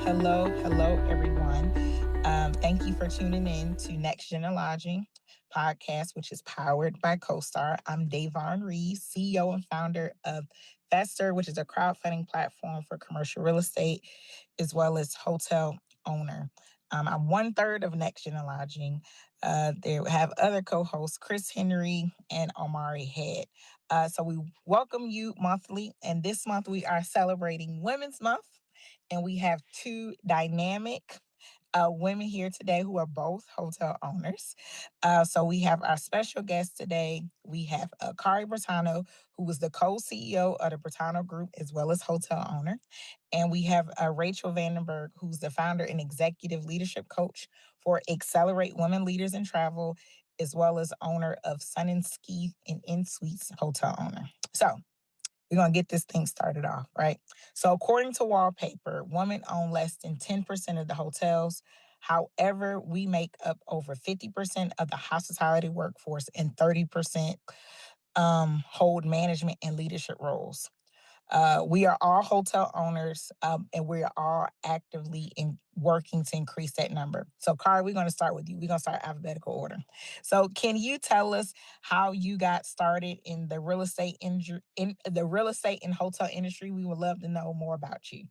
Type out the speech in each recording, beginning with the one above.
hello, everyone. Thank you for tuning in to Next Gen Lodging podcast, which is powered by CoStar. I'm Davonne Reaves, CEO and founder of Fester, which is a crowdfunding platform for commercial real estate, as well as hotel owner. I'm one third of Next Gen Lodging. They have other co-hosts, Chris Henry and Omari Head. So we welcome you monthly, and this month we are celebrating Women's Month. And we have two dynamic women here today who are both hotel owners. So we have our special guest today. We have Karie Brittano, who was the co-CEO of the Brittano Group as well as hotel owner. And we have Rachel Vandenberg, who's the founder and executive leadership coach for Accelerate Women Leaders in Travel, as well as owner of Sun and Ski and In Suites hotel owner. So we're going to get this thing started off, right? So according to Wallpaper, women own less than 10% of the hotels. However, we make up over 50% of the hospitality workforce and 30% hold management and leadership roles. We are all hotel owners, and we are all actively working to increase that number. So, Karie, we're going to start with you. We're going to start alphabetical order. So, can you tell us how you got started in the real estate and hotel industry? We would love to know more about you.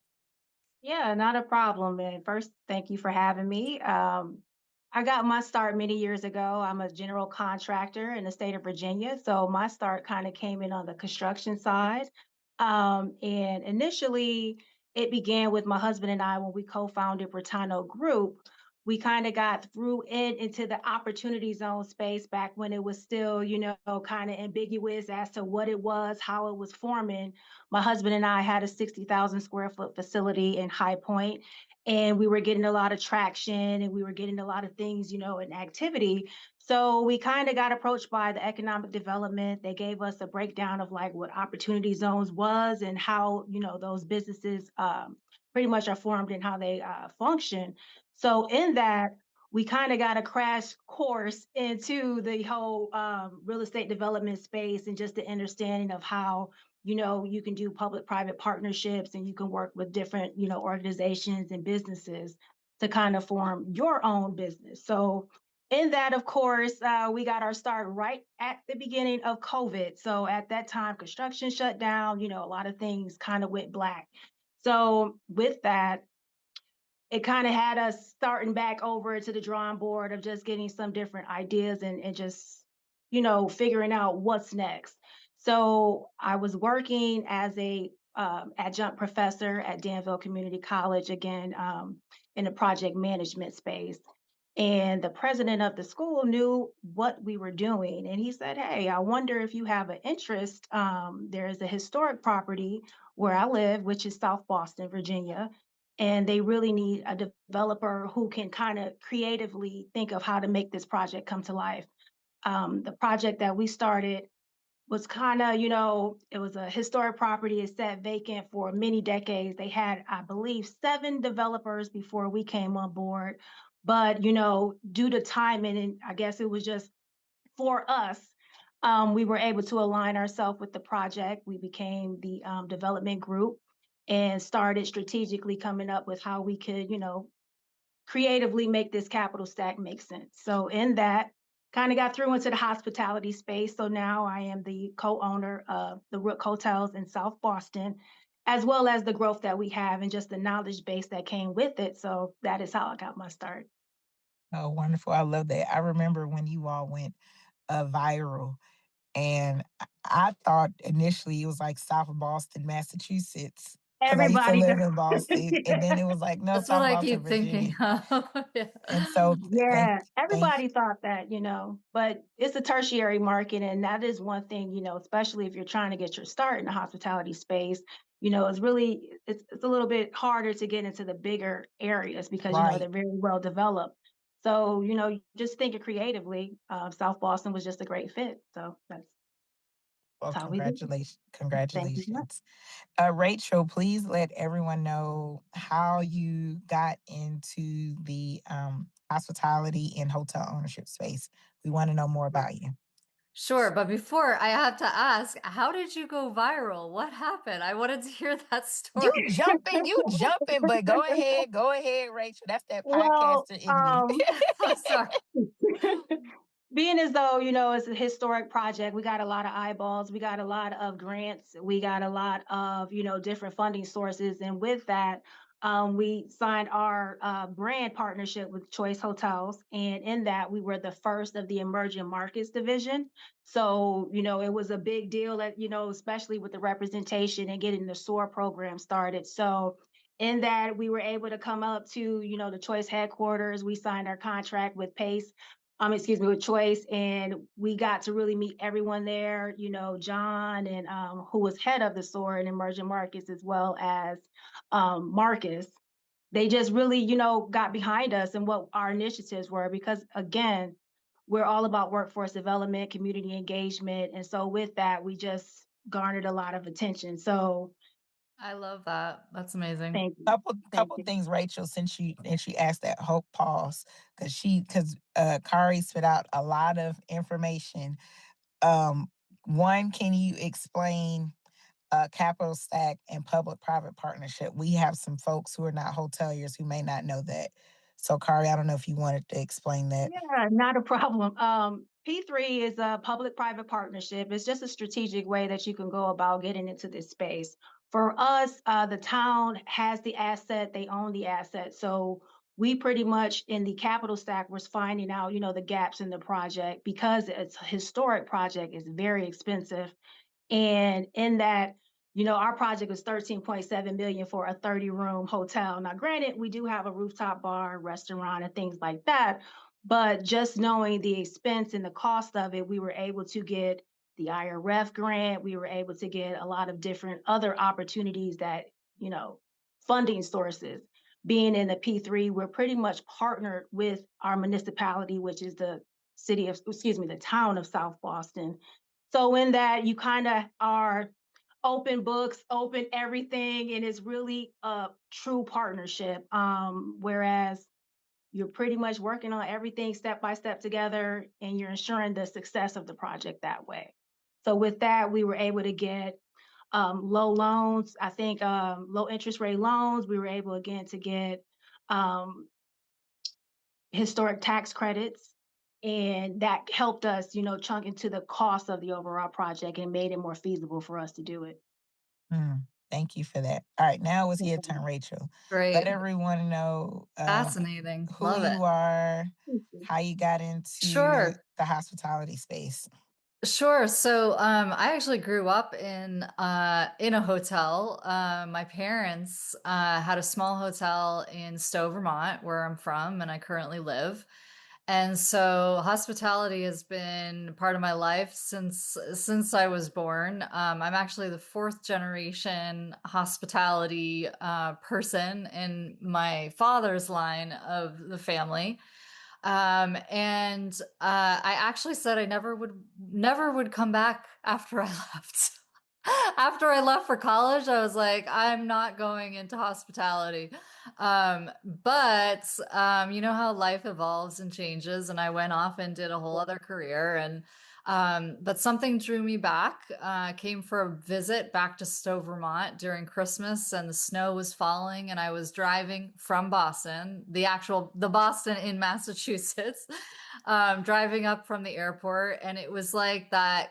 Yeah, not a problem. And first, thank you for having me. I got my start many years ago. I'm a general contractor in the state of Virginia. So my start kind of came in on the construction side. And initially, it began with my husband and I when we co founded Brittano Group. We kind of got through into the opportunity zone space back when it was still, kind of ambiguous as to what it was, how it was forming. My husband and I had a 60,000 square foot facility in High Point, and we were getting a lot of traction and we were getting a lot of things, and activity. So we kind of got approached by the economic development. They gave us a breakdown of like what opportunity zones was and how, those businesses pretty much are formed and how they function. So in that, we kind of got a crash course into the whole real estate development space and just the understanding of how you can do public private partnerships and you can work with different organizations and businesses to kind of form your own business. So in that, of course, we got our start right at the beginning of COVID. So at that time, construction shut down, a lot of things kind of went black. So with that, it kind of had us starting back over to the drawing board of just getting some different ideas and just, figuring out what's next. So I was working as a adjunct professor at Danville Community College, again, in the project management space. And the president of the school knew what we were doing. And he said, "Hey, I wonder if you have an interest. There is a historic property where I live, which is South Boston, Virginia. And they really need a developer who can kind of creatively think of how to make this project come to life." The project that we started was kind of, it was a historic property. It sat vacant for many decades. They had, I believe, seven developers before we came on board. But, due to timing, and I guess it was just for us, we were able to align ourselves with the project. We became the development group and started strategically coming up with how we could, creatively make this capital stack make sense. So in that, kind of got through into the hospitality space. So now I am the co-owner of the Rook Hotels in South Boston, as well as the growth that we have and just the knowledge base that came with it. So that is how I got my start. Oh, wonderful. I love that. I remember when you all went viral. And I thought initially it was like South Boston, Massachusetts, because I used to Everybody live does. in Boston. And then it was like, no, That's what South I Boston, keep thinking Virginia. of. Yeah. And so Yeah, thank everybody thought that, but it's a tertiary market. And that is one thing, especially if you're trying to get your start in the hospitality space, it's a little bit harder to get into the bigger areas because, right. they're very well developed. So, just thinking creatively, South Boston was just a great fit. So Well, that's how we did it. congratulations. Thank you so much. Congratulations. Rachel, please let everyone know how you got into the hospitality and hotel ownership space. We want to know more about you. Sure, but before I have to ask, how did you go viral? What happened? I wanted to hear that story. You jumping, but go ahead, Rachel. That's that Well, podcaster in me. I'm sorry. being as though, it's a historic project, we got a lot of eyeballs, we got a lot of grants, we got a lot of, different funding sources. And with that, we signed our brand partnership with Choice Hotels. And in that, we were the first of the emerging markets division. So, it was a big deal that, especially with the representation and getting the SOAR program started. So, in that, we were able to come up to, the Choice headquarters. We signed our contract with Pace, with Choice, and we got to really meet everyone there. John, and who was head of the SOAR and emerging markets, as well as Marcus. They just really, got behind us and what our initiatives were, because again, we're all about workforce development, community engagement, and so with that, we just garnered a lot of attention. So I love that. That's amazing. thank you, thank Couple you. things, Rachel, since she asked that hope pause, because Karie spit out a lot of information. Um, One, can you explain capital stack and public-private partnership? We have some folks who are not hoteliers who may not know that. So, Karie, I don't know if you wanted to explain that. Yeah, not a problem. P3 is a public-private partnership. It's just a strategic way that you can go about getting into this space. For us, the town has the asset, they own the asset. So we pretty much in the capital stack was finding out, the gaps in the project because it's a historic project, it's very expensive. And in that, our project was 13.7 million for a 30-room hotel. Now, granted, we do have a rooftop bar, restaurant, and things like that. But just knowing the expense and the cost of it, we were able to get the IRF grant. We were able to get a lot of different other opportunities that, you know, funding sources. Being in the P3, we're pretty much partnered with our municipality, which is the town of South Boston. So in that, you kind of are open books, open everything, and it's really a true partnership. Whereas you're pretty much working on everything step by step together, and you're ensuring the success of the project that way. So with that, we were able to get low loans. I think low interest rate loans. We were able again to get um, historic tax credits. And that helped us, chunk into the cost of the overall project and made it more feasible for us to do it. Thank you for that. All right, now it's your turn, Rachel. Let Great. everyone know Fascinating. who Love it. you are, Mhm. how you got into Sure. the hospitality space. Sure. So, I actually grew up in a hotel. My parents had a small hotel in Stowe, Vermont, where I'm from, and I currently live. And so, hospitality has been part of my life since I was born. I'm actually the fourth generation hospitality person in my father's line of the family. And I actually said I never would come back after I left. After I left for college, I was like, I'm not going into hospitality. But you know how life evolves and changes, and I went off and did a whole other career. And but something drew me back. Came for a visit back to Stowe, Vermont during Christmas, and the snow was falling, and I was driving from Boston, the Boston in Massachusetts, driving up from the airport, and it was like that,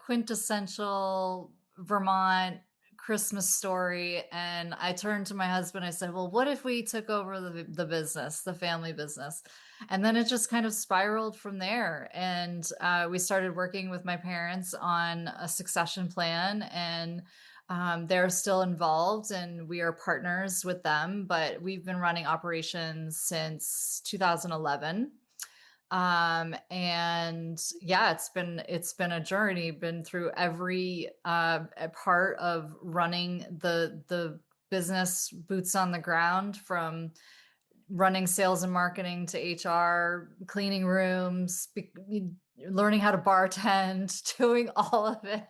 quintessential Vermont Christmas story. And I turned to my husband. I said, "Well, what if we took over the business, the family business?" And then it just kind of spiraled from there. And we started working with my parents on a succession plan, and they're still involved, and we are partners with them. But we've been running operations since 2011. And yeah, it's been a journey, been through every part of running the business, boots on the ground, from running sales and marketing to HR, cleaning rooms, learning how to bartend, doing all of it.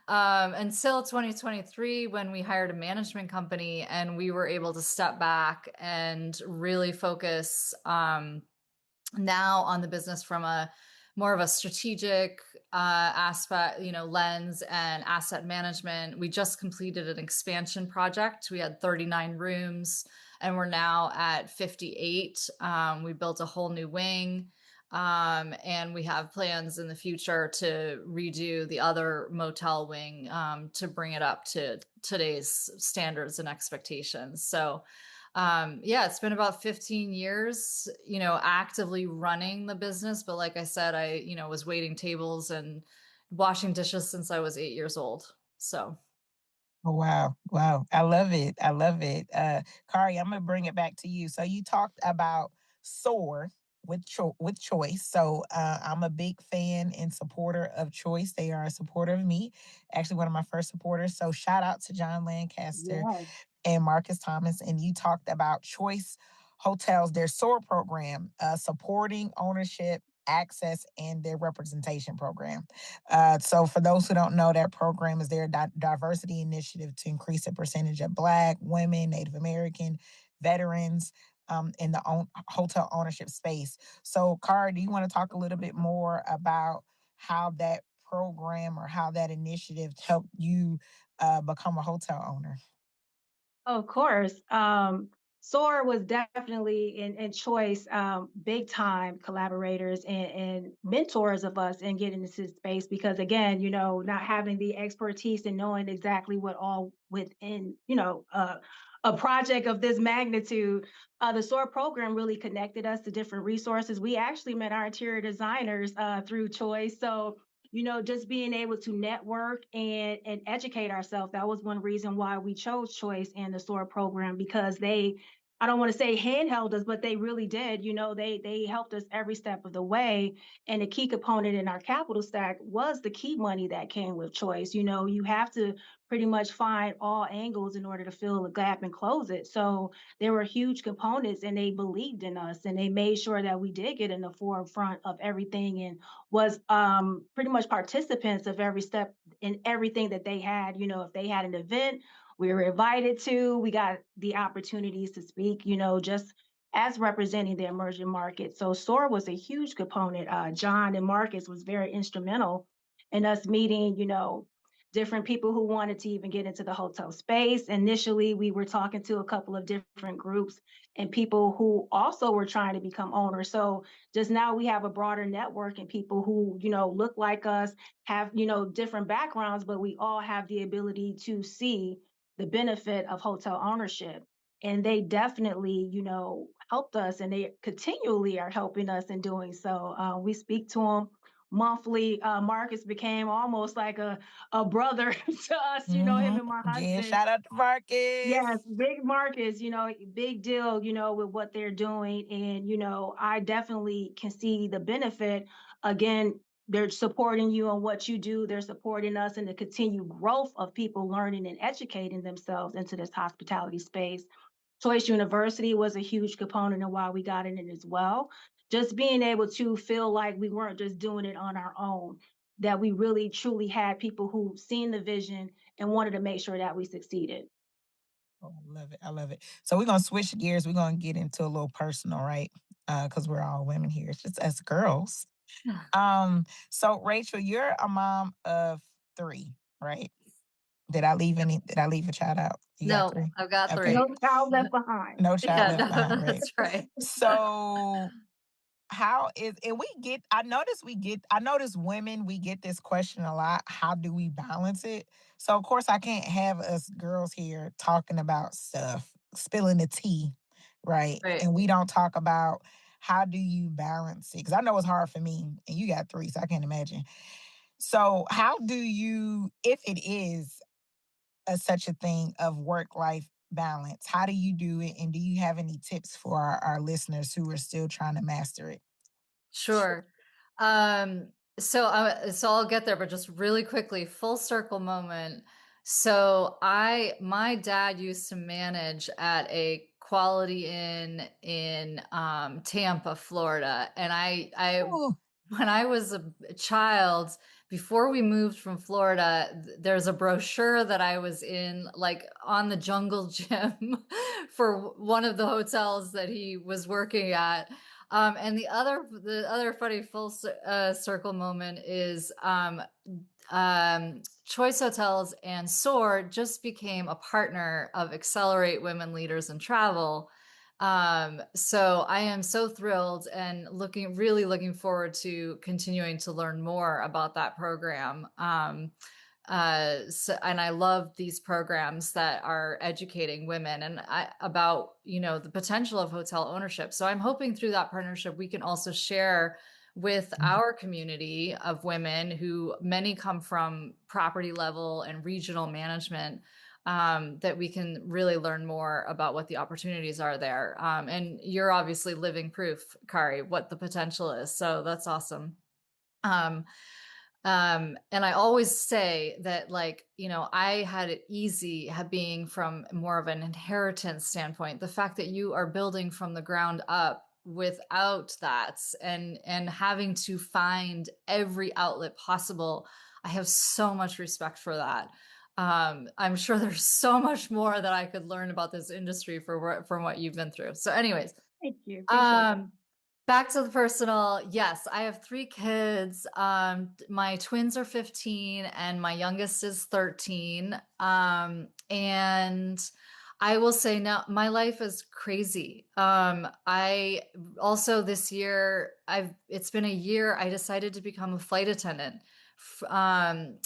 Until 2023, when we hired a management company and we were able to step back and really focus now on the business from a more of a strategic aspect, lens and asset management. We just completed an expansion project. We had 39 rooms and we're now at 58. We built a whole new wing. And we have plans in the future to redo the other motel wing to bring it up to today's standards and expectations. So, yeah, it's been about 15 years, actively running the business. But like I said, I, was waiting tables and washing dishes since I was 8 years old. So, Oh, wow. Wow. I love it. I love it. Karie, I'm gonna bring it back to you. So you talked about SOAR with Choice. So I'm a big fan and supporter of Choice. They are a supporter of me, actually one of my first supporters. So shout out to John Lancaster Yes. and Marcus Thomas. And you talked about Choice Hotels, their SOAR program, supporting ownership, access, and their representation program. So, for those who don't know, that program is their diversity initiative to increase the percentage of Black, women, Native American, veterans in the hotel ownership space. So, Cara, do you want to talk a little bit more about how that program or how that initiative helped you become a hotel owner? Of course. SOAR was definitely in Choice, big time collaborators and mentors of us in getting into this space because again, not having the expertise and knowing exactly what all within, a project of this magnitude, the SOAR program really connected us to different resources. We actually met our interior designers through Choice. So just being able to network and educate ourselves. That was one reason why we chose Choice and the SOAR program because I don't want to say handheld us, but they really did. They helped us every step of the way. And a key component in our capital stack was the key money that came with Choice. You have to pretty much find all angles in order to fill the gap and close it. So there were huge components and they believed in us and they made sure that we did get in the forefront of everything and was pretty much participants of every step in everything that they had. If they had an event, we were invited to, we got the opportunities to speak, just as representing the emerging market. So SOAR was a huge component. John and Marcus was very instrumental in us meeting, different people who wanted to even get into the hotel space. Initially, we were talking to a couple of different groups and people who also were trying to become owners. So just now we have a broader network and people who, look like us, have, different backgrounds, but we all have the ability to see the benefit of hotel ownership. And they definitely, helped us and they continually are helping us in doing so. We speak to them monthly. Marcus became almost like a brother to us, him Hmm. and my Yeah, husband. shout out to Yes, Marcus. big markets, big deal, with what they're doing. And, I definitely can see the benefit. Again, they're supporting you on what you do. They're supporting us in the continued growth of people learning and educating themselves into this hospitality space. Choice University was a huge component of why we got in it as well. Just being able to feel like we weren't just doing it on our own, that we really truly had people who seen the vision and wanted to make sure that we succeeded. Oh, I love it. I love it. So we're gonna switch gears. We're gonna get into a little personal, right? Because we're all women here. It's just us girls. So Rachel, you're a mom of three, right? Did I leave a child out? You got no, three? I've got Okay. No three. child left behind. No child Yeah, left no, behind, right? that's right. So how is and we get I notice women, we get this question a lot. How do we balance it? So of course I can't have us girls here talking about stuff, spilling the tea, right? Right. And we don't talk about how do you balance it? Because I know it's hard for me, and you got three, so I can't imagine. So how do you, if it is such a thing of work life balance, how do you do it? And do you have any tips for our listeners who are still trying to master it? Sure. So I'll get there, but just really quickly, full circle moment. So my dad used to manage at a Quality Inn in Tampa, Florida, and I Oh, when I was a child, before we moved from Florida, there's a brochure that I was in, like on the jungle gym for one of the hotels that he was working at. And the other funny circle moment is Choice Hotels and SOAR just became a partner of Accelerate Women Leaders in Travel. So I am so thrilled and really looking forward to continuing to learn more about that program. And I love these programs that are educating women about, the potential of hotel ownership. So I'm hoping through that partnership, we can also share with Mhm. our community of women who many come from property level and regional management, that we can really learn more about what the opportunities are there. And you're obviously living proof, Karie, what the potential is. So that's awesome. Um, and I always say that, like, I had it easy being from more of an inheritance standpoint. The fact that you are building from the ground up without that and having to find every outlet possible, I have so much respect for that. I'm sure there's so much more that I could learn about this industry from what you've been through. So, anyways, Thank you. Appreciate that. um, back to the personal. Yes, I have 3 kids. My twins are 15 and my youngest is 13. And I will say now my life is crazy. I also this year it's been a year I decided to become a flight attendant. F- Um,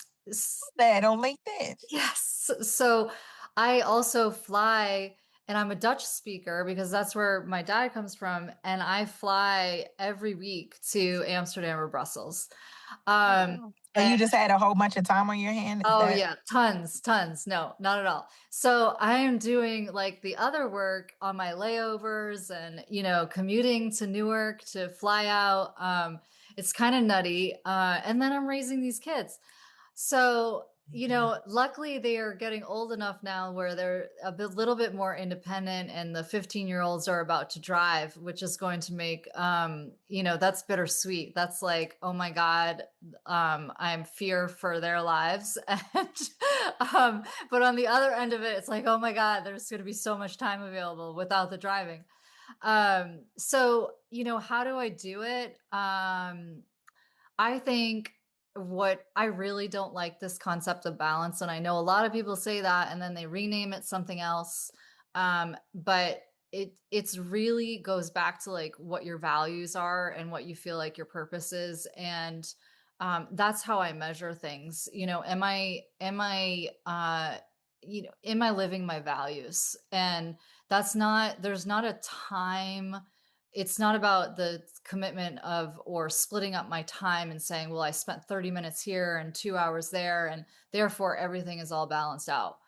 That on LinkedIn. Yes. So I also fly, and I'm a Dutch speaker because that's where my dad comes from. And I fly every week to Amsterdam or Brussels. Oh, Um, wow. So and you just had a whole bunch of time on your hand. Is oh that yeah, tons, tons. No, not at all. So I am doing like the other work on my layovers and, commuting to Newark to fly out. It's kind of nutty. And then I'm raising these kids. So, luckily they are getting old enough now where they're little bit more independent, and the 15-year-olds are about to drive, which is going to make, that's bittersweet. That's like, oh my God, I'm fear for their lives. And, but on the other end of it, it's like, oh my God, there's going to be so much time available without the driving. So, how do I do it? I think what I really don't like this concept of balance, and I know a lot of people say that and then they rename it something else. But it's really goes back to like what your values are and what you feel like your purpose is. And that's how I measure things. Am I living my values? And there's not a time. It's not about the commitment of or splitting up my time and saying, well, I spent 30 minutes here and 2 hours there, and therefore everything is all balanced out.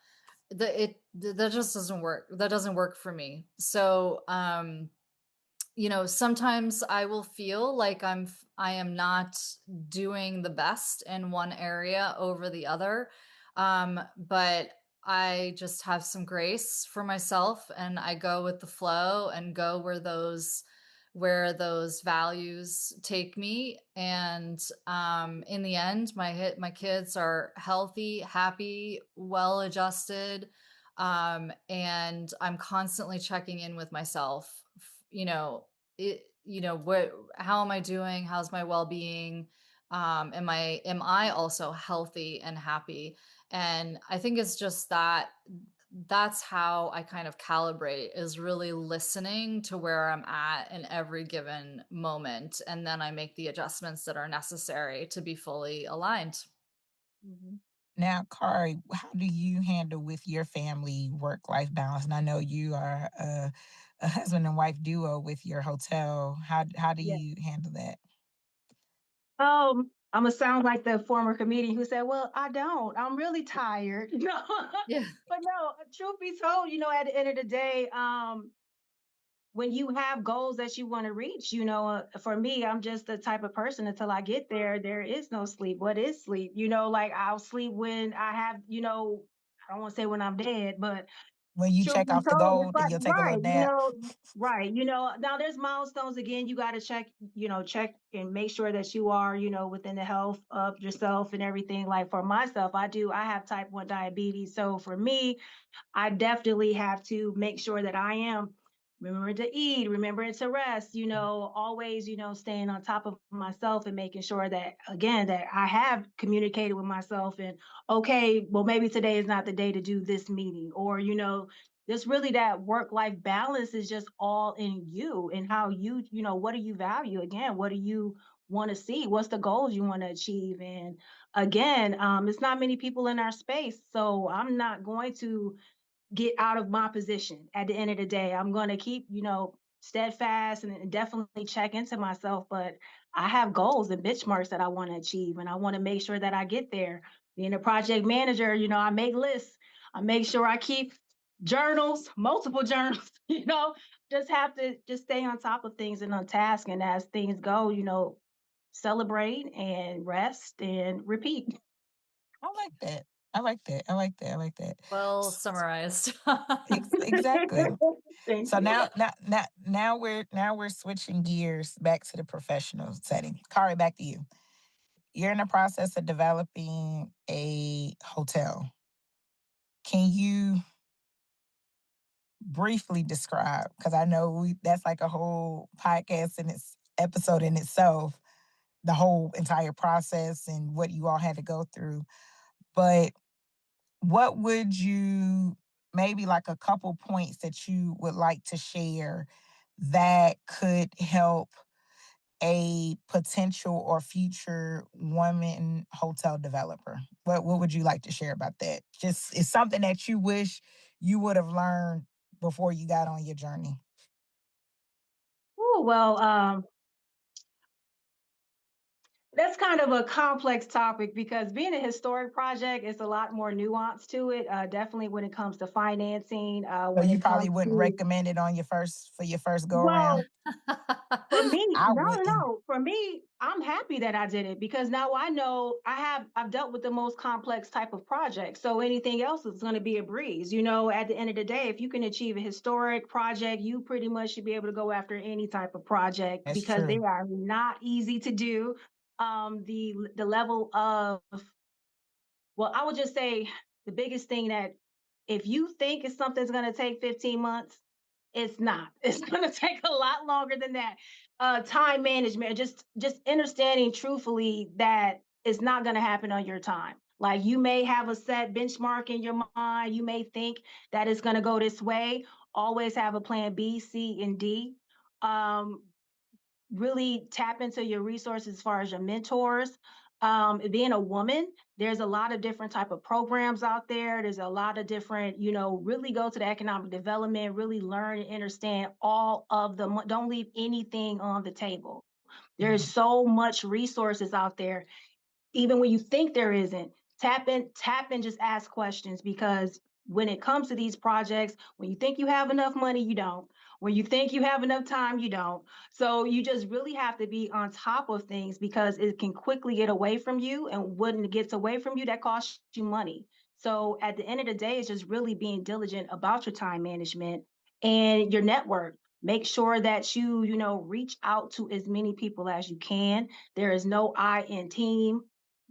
That just doesn't work. That doesn't work for me. So, sometimes I will feel like I am not doing the best in one area over the other. But I just have some grace for myself, and I go with the flow and go where those values take me. And in the end, my kids are healthy, happy, well adjusted. And I'm constantly checking in with myself. How am I doing? How's my well-being? Am I also healthy and happy? And I think it's just that's how I kind of calibrate, is really listening to where I'm at in every given moment. And then I make the adjustments that are necessary to be fully aligned. Mhm. now, Kari? How do you handle with your family work-life balance? And I know you are a husband and wife duo with your hotel. How do Yeah. you handle that? Imma sound like the former comedian who said, "Well, I don't. I'm really tired." No, Yeah. but no, truth be told, at the end of the day, when you have goals that you wanna reach, for me, I'm just the type of person until I get there, there is no sleep. What is sleep? Like, I'll sleep when I have, I don't wanna say when I'm dead, but When you truth check be off the told, it's goal, then like you'll take a little right, nap. right. Now there's milestones again. You got to check and make sure that you are, within the health of yourself and everything. Like for myself, I have type 1 diabetes. So for me, I definitely have to make sure that I am remembering to eat, remembering to rest, always, staying on top of myself and making sure that, again, that I have communicated with myself and, okay, well, maybe today is not the day to do this meeting, or, just really that work life balance is just all in you and how what do you value? Again, what do you want to see? What's the goals you want to achieve? And again, it's not many people in our space. So I'm not going to get out of my position at the end of the day. I'm going to keep, steadfast and definitely check into myself. But I have goals and benchmarks that I want to achieve, and I want to make sure that I get there. Being a project manager, I make lists. I make sure I keep journals, multiple journals, just have to just stay on top of things and on task. And as things go, celebrate and rest and repeat. I like that. I like that. I like that. I like that. Well summarized. Exactly. Thank So you. now we're switching gears back to the professional setting. Kari, back to you. You're in the process of developing a hotel. Can you briefly describe? Because I know that's like a whole podcast in its episode in itself, the whole entire process and what you all had to go through. But what would you, maybe like a couple points that you would like to share that could help a potential or future woman hotel developer? What would you like to share about that? Just it's something that you wish you would have learned before you got on your journey. Ooh, well, that's kind of a complex topic because being a historic project is a lot more nuance to it. Definitely when it comes to financing, So when you it probably comes wouldn't to, recommend it on your first go around. well, for me, I no, no, wouldn't. no. For me, I'm happy that I did it because now I know I've dealt with the most complex type of project. So anything else is going to be a breeze. At the end of the day, if you can achieve a historic project, you pretty much should be able to go after any type of project That's because they true. are not easy to do. The level of, well, I would just say the biggest thing that if you think it's something's going to take 15 months, it's not. It's going to take a lot longer than that. Time management, just understanding truthfully that it's not going to happen on your time. Like you may have a set benchmark in your mind. You may think that it's going to go this way. Always have a plan B, C, and D. Um, really tap into your resources as far as your mentors. Being a woman, there's a lot of different type of programs out there. There's a lot of different, really go to the economic development, really learn and understand all of them. Don't leave anything on the table. There's Mhm. so much resources out there even when you think there isn't. Tap in, just ask questions because when it comes to these projects, when you think you have enough money, you don't. When you think you have enough time, you don't. So you just really have to be on top of things because it can quickly get away from you. And when it gets away from you, that costs you money. So at the end of the day, it's just really being diligent about your time management and your network. Make sure that reach out to as many people as you can. There is no I in team.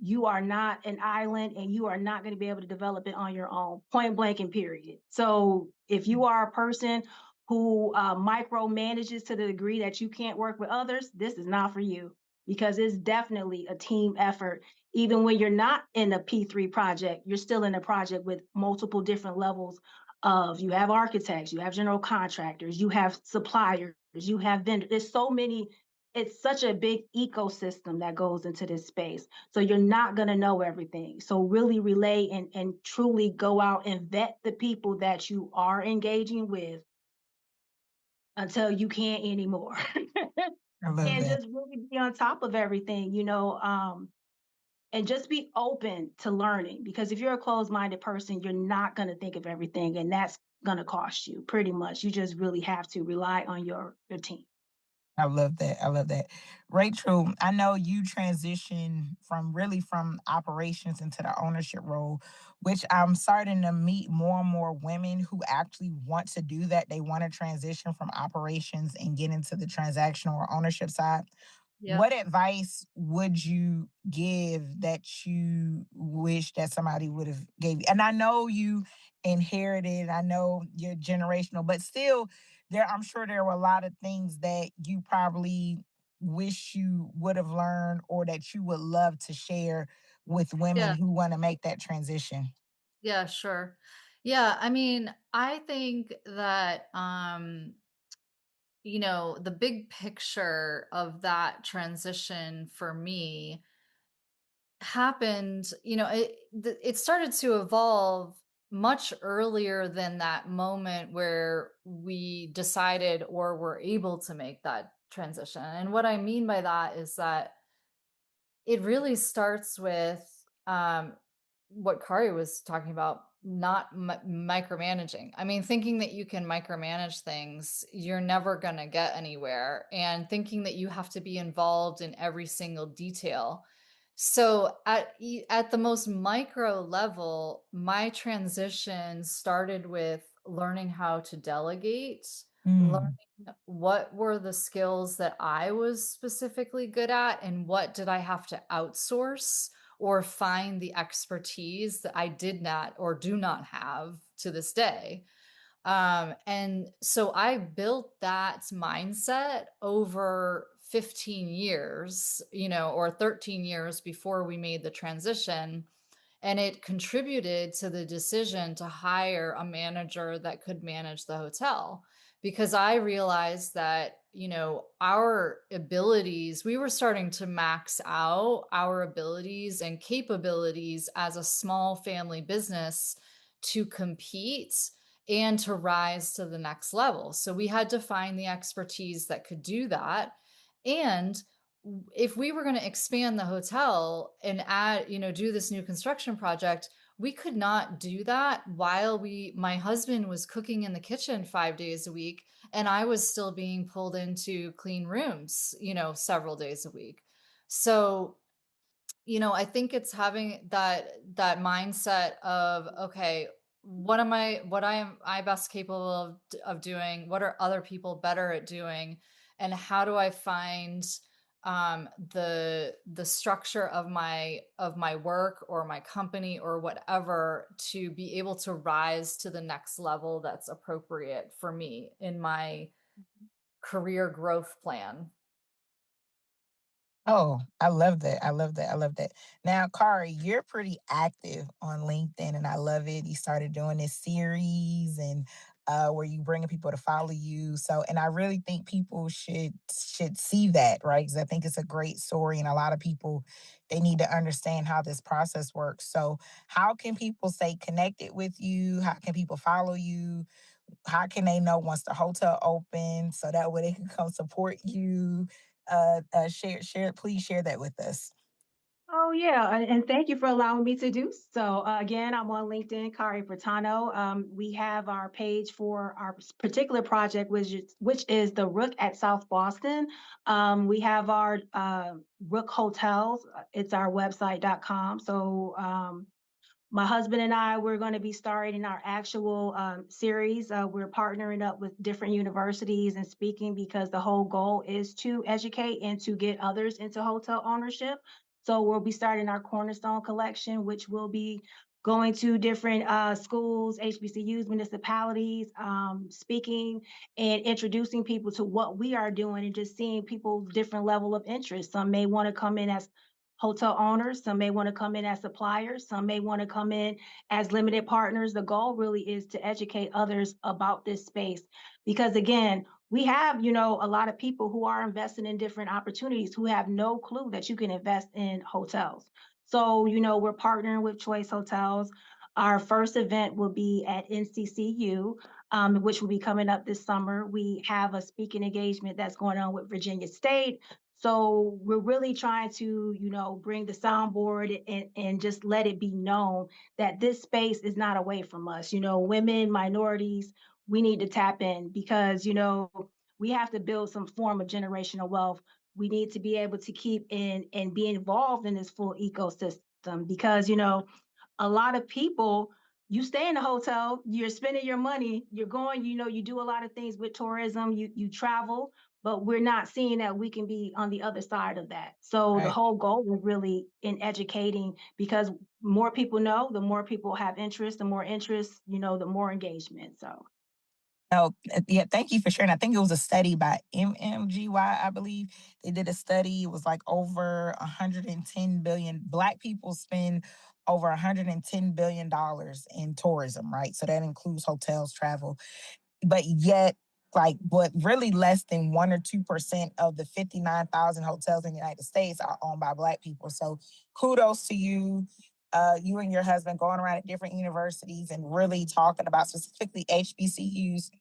You are not an island and you are not going to be able to develop it on your own, point blank and period. So if you are a person who micromanages to the degree that you can't work with others, this is not for you because it's definitely a team effort. Even when you're not in a P3 project, you're still in a project with multiple different levels of, you have architects, you have general contractors, you have suppliers, you have vendors. There's so many, it's such a big ecosystem that goes into this space. So you're not going to know everything. So really relay and truly go out and vet the people that you are engaging with until you can't anymore. I love And that. just really be on top of everything, and just be open to learning because if you're a closed-minded person, you're not going to think of everything and that's going to cost you pretty much. You just really have to rely on your team. I love that. I love that. Rachel, I know you transition from operations into the ownership role, which I'm starting to meet more and more women who actually want to do that. They want to transition from operations and get into the transactional or ownership side. Yep. What advice would you give that you wish that somebody would have gave you? And I know you inherited, I know you're generational, but still I'm sure there were a lot of things that you probably wish you would have learned or that you would love to share with women Yeah. who want to make that transition. Yeah, sure. Yeah, I mean, I think that the big picture of that transition for me happened, it started to evolve much earlier than that moment where we decided or were able to make that transition. And what I mean by that is that it really starts with what Kari was talking about, not micromanaging. I mean, thinking that you can micromanage things, you're never going to get anywhere. And thinking that you have to be involved in every single detail. So at the most micro level, my transition started with learning how to delegate, learning Mm. what were the skills that I was specifically good at and what did I have to outsource or find the expertise that I did not or do not have to this day. And so I built that mindset over 15 years, or 13 years before we made the transition. And it contributed to the decision to hire a manager that could manage the hotel because I realized that, our abilities, we were starting to max out our abilities and capabilities as a small family business to compete and to rise to the next level. So we had to find the expertise that could do that. And if we were going to expand the hotel and add, do this new construction project, we could not do that while my husband was cooking in the kitchen 5 days a week and I was still being pulled into clean rooms, several days a week. So I think it's having that mindset of, okay, what am I best capable of doing? What are other people better at doing? And how do I find the structure of my work or my company or whatever to be able to rise to the next level that's appropriate for me in my career growth plan. Oh, I love that. I love that. I love that. Now, Kari, you're pretty active on LinkedIn and I love it. You started doing this series and where you bringing people to follow you. So, and I really think people should see that, right? Because I think it's a great story and a lot of people they need to understand how this process works. So, how can people stay connected with you? How can people follow you? How can they know once the hotel opens so that way they can come support you? Please share that with us. Oh, yeah, and thank you for allowing me to do so. Again, I'm on LinkedIn, Karie Brittano. We have our page for our particular project, which is the Rook at South Boston. We have our Rook Hotels. It's our website.com. So my husband and I, we're going to be starting our actual series. We're partnering up with different universities and speaking because the whole goal is to educate and to get others into hotel ownership. So we'll be starting our Cornerstone collection, which will be going to different schools, HBCUs, municipalities, speaking and introducing people to what we are doing and just seeing people's different level of interest. Some may want to come in as hotel owners, some may want to come in as suppliers, some may want to come in as limited partners. The goal really is to educate others about this space because again, we have, a lot of people who are investing in different opportunities who have no clue that you can invest in hotels. So, we're partnering with Choice Hotels. Our first event will be at NCCU, which will be coming up this summer. We have a speaking engagement that's going on with Virginia State. So we're really trying to, bring the soundboard and just let it be known that this space is not away from us. Women, minorities, we need to tap in because, we have to build some form of generational wealth. We need to be able to keep in and be involved in this full ecosystem because, a lot of people, you stay in a hotel, you're spending your money, you're going, you do a lot of things with tourism, you travel, but we're not seeing that we can be on the other side of that. So the Right. whole goal is really in educating because more people know, the more people have interest, the more interest, the more engagement. So Oh, yeah, thank you for sharing. I think it was a study by MMGY, I believe. They did a study. It was like over 110 billion. Black people spend over 110 billion dollars in tourism, right? So that includes hotels, travel, but yet, like, what really less than 1 or 2% of the 59,000 hotels in the United States are owned by Black people. So kudos to you. You and your husband going around at different universities and really talking about specifically HBCUs,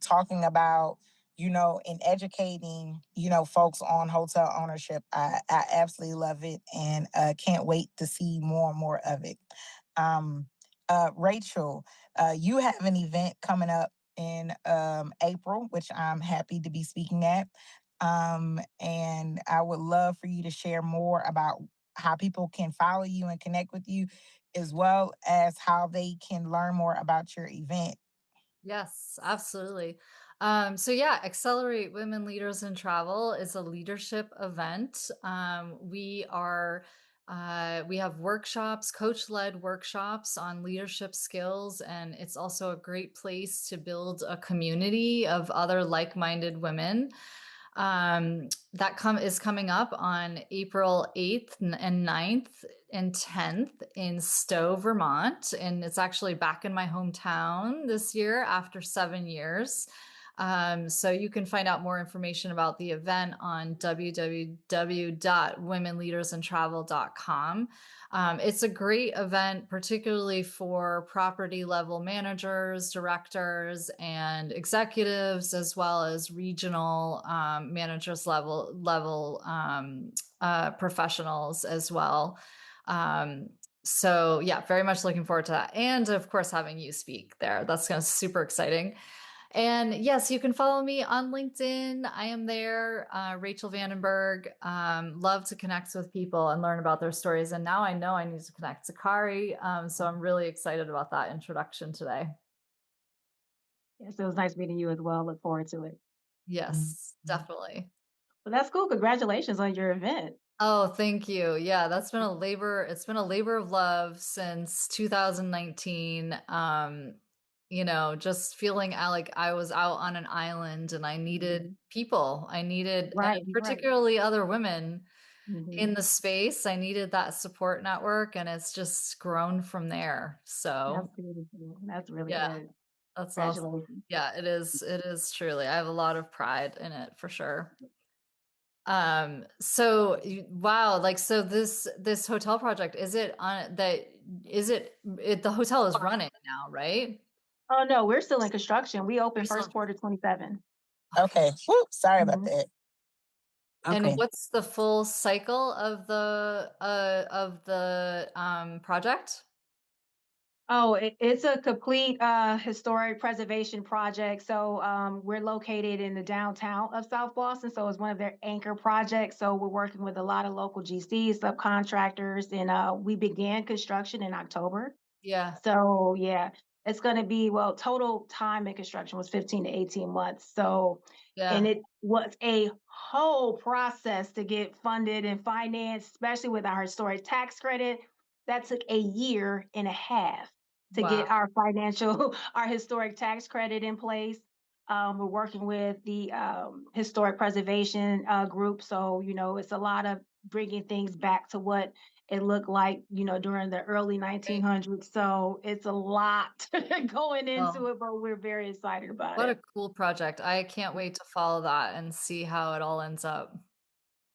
talking about, and educating, folks on hotel ownership. I absolutely love it and can't wait to see more and more of it. Rachel, you have an event coming up in April, which I'm happy to be speaking at. And I would love for you to share more about how people can follow you and connect with you, as well as how they can learn more about your event. Yes, absolutely. So yeah, Accelerate Women Leaders in Travel is a leadership event. We have workshops, coach-led workshops on leadership skills, and it's also a great place to build a community of other like-minded women. That is coming up on April 8th and 9th and 10th in Stowe, Vermont. And it's actually back in my hometown this year after 7 years. So you can find out more information about the event on www.womenleadersintravel.com. It's a great event, particularly for property level managers, directors, and executives, as well as regional managers level professionals as well. So yeah, very much looking forward to that, and of course having you speak there. That's going to super exciting. And yes, you can follow me on LinkedIn. I am there, Rachel Vandenberg. Love to connect with people and learn about their stories. And now I know I need to connect to Karie. So I'm really excited about that introduction today. Yes, it was nice meeting you as well. Look forward to it. Yes, definitely. Well, that's cool. Congratulations on your event. Oh, thank you. Yeah, that's been a labor. It's been a labor of love since 2019. Just feeling like I was out on an island and I needed Mhm. people. I needed, and Right, right. particularly other women in Mhm. the space. I needed that support network, and it's just grown from there. That's So, beautiful. That's really yeah, good. that's awesome. Congratulations. Yeah, it is. It is truly. I have a lot of pride in it for sure. Wow, like so this hotel project, is it on that is it the hotel is running now, right? Oh, no, we're still in construction. We open You're first still quarter 27. okay. Okay. Whoop, sorry about Mhm. that. And Okay. what's the full cycle of the project? Oh, it's a complete historic preservation project. So we're located in the downtown of South Boston. So it's one of their anchor projects. So we're working with a lot of local GCs, subcontractors, and we began construction in October. Yeah, So yeah, it's going to be, well, total time in construction was 15 to 18 months. So, and yeah. it was a whole process to get funded and financed, especially with our historic tax credit. That took a year and a half to Wow. get our financial, our historic tax credit in place. We're working with the historic preservation group. So, it's a lot of bringing things back to what it looked like, during the early Right. 1900s. So it's a lot going Oh, into it, but we're very excited about what a it. cool project. I can't wait to follow that and see how it all ends up.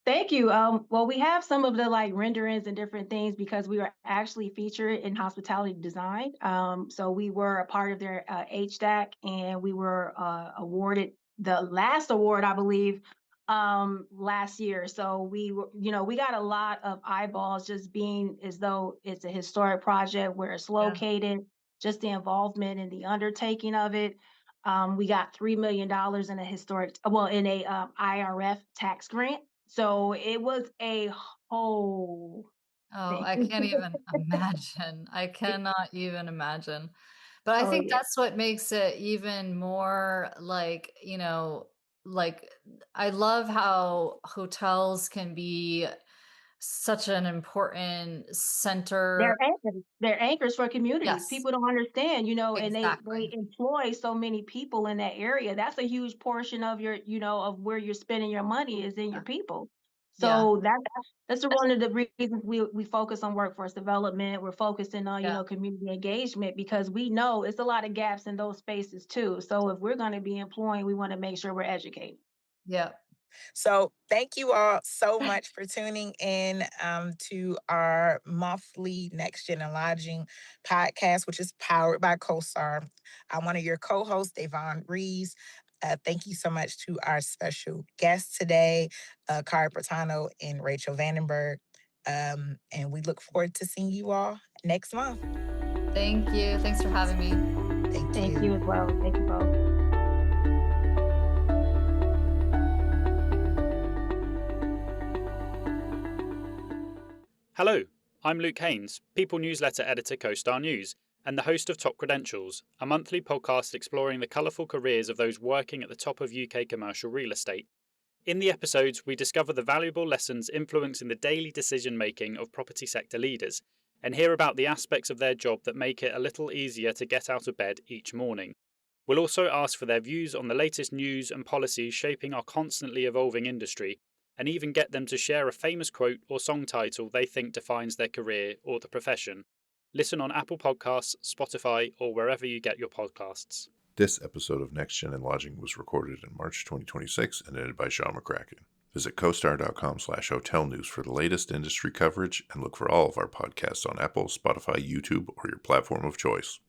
Thank you. Well, we have some of the like renderings and different things because we were actually featured in hospitality design. So we were a part of their HDAC, and we were awarded the last award, I believe, last year. So we were, we got a lot of eyeballs just being as though it's a historic project where it's Yeah. located, just the involvement in the undertaking of it. We got $3 million in a in a IRF tax grant. So it was a whole Oh, thing. I can't even imagine. I cannot even imagine. But I Oh, think yeah. that's what makes it even more like, like I love how hotels can be such an important center. They're anchors for communities. Yes, People don't understand, and they exactly. employ so many people in that area. That's a huge portion of of where you're spending your money is in Yeah. your people. Yeah. So that's one of the reasons we focus on workforce development. We're focusing on, Yeah. community engagement because we know it's a lot of gaps in those spaces too. So if we're going to be employing, we want to make sure we're educated. Yeah. So thank you all so much for tuning in to our monthly Next Gen and Lodging podcast, which is powered by CoStar. I'm one of your co-hosts, Davonne Reaves. Thank you so much to our special guests today, Karie Brittano and Rachel Vandenberg. And we look forward to seeing you all next month. Thank you. Thanks for having me. Thank Thank you you. as well. Thank you both. Hello, I'm Luke Haynes, People Newsletter Editor CoStar News, and the host of Top Credentials, a monthly podcast exploring the colourful careers of those working at the top of UK commercial real estate. In the episodes, we discover the valuable lessons influencing the daily decision-making of property sector leaders, and hear about the aspects of their job that make it a little easier to get out of bed each morning. We'll also ask for their views on the latest news and policies shaping our constantly evolving industry, and even get them to share a famous quote or song title they think defines their career or the profession. Listen on Apple Podcasts, Spotify, or wherever you get your podcasts. This episode of Next Gen and Lodging was recorded in March 2026 and edited by Sean McCracken. Visit costar.com/hotel news for the latest industry coverage and look for all of our podcasts on Apple, Spotify, YouTube, or your platform of choice.